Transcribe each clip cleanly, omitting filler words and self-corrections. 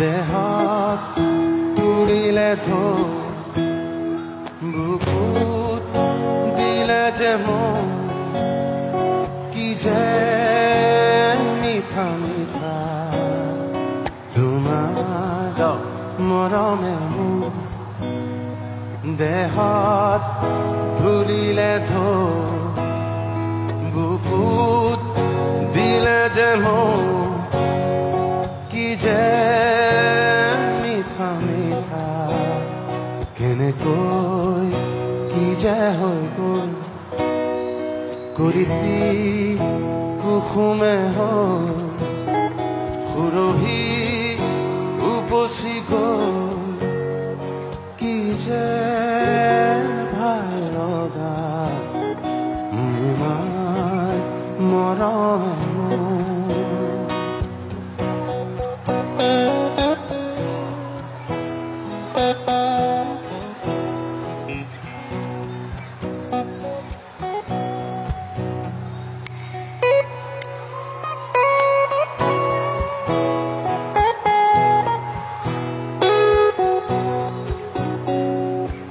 দেহত তুলিলে ধৰ বুকুত দিলে যে মন কি যে মিঠা মিঠা তোমাৰ মৰমে মোৰ দেহত তুলিলে ধৰ বুকুত দিলে যে মন কি যে মিঠা মিঠা কেনেকৈ কি যে হৈ গ'ল কৰিতি কুসুমে হ'ল সুৰহি উপচি গ'ল কি যে ভাল লগা মোৰ মৰমে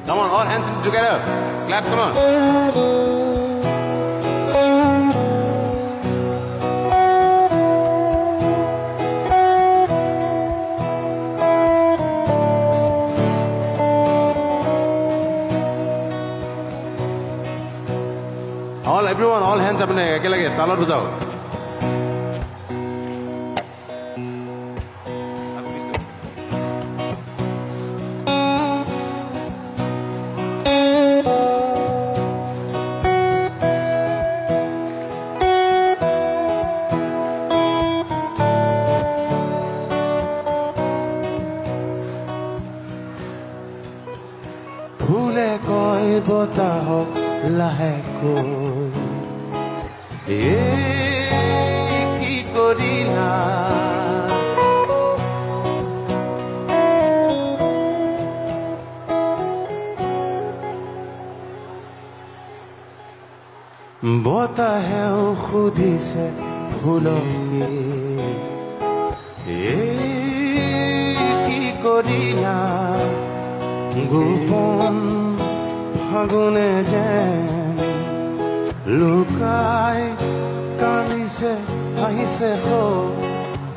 Come on, all hands together. Clap, come on. Everyone, all hands up in the air. Talar bajao. ফুলে কয় বতাহক লাহেকৈ কি কৰিলা বতাহেও সুধিছে ফুলকে কি কৰিলা গোপন ফাগুনে যেন লুকাই কান্দিছে হাঁহিছে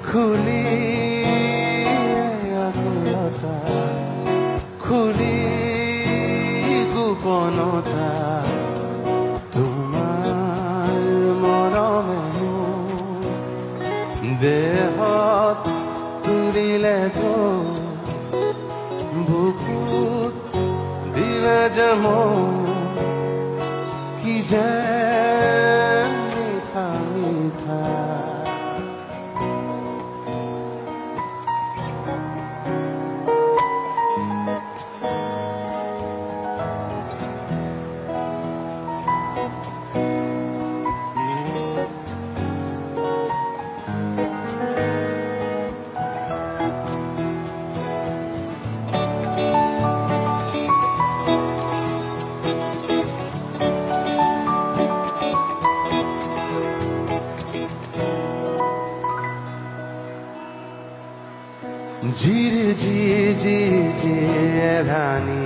খুলি আকুলতা খুলি গোপনতা তোমাৰ মৰমে মোৰ দেহত তুলিলে ধৰ বুকুত দিলে যে মন কি যে মিঠা মিঠা জিৰ জিৰ জিৰ জিৰ ধানী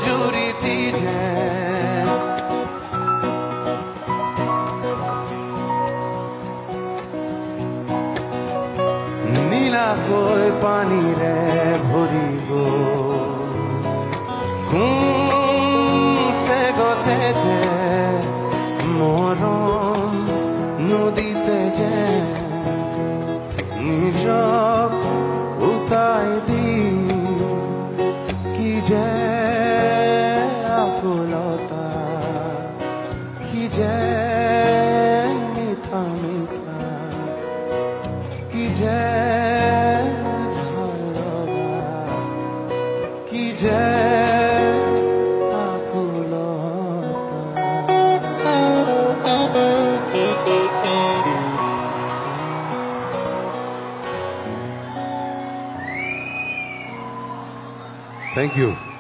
জুৰিতি যে নীলাকৈ পানীৰে ভৰিব কোনছে গতে যে মৰম নদীতে যে নিজক উতাই দি কি যে আকুলতা কি যে মিঠা মিঠা কি যে ভাল লগা কি যে Thank you.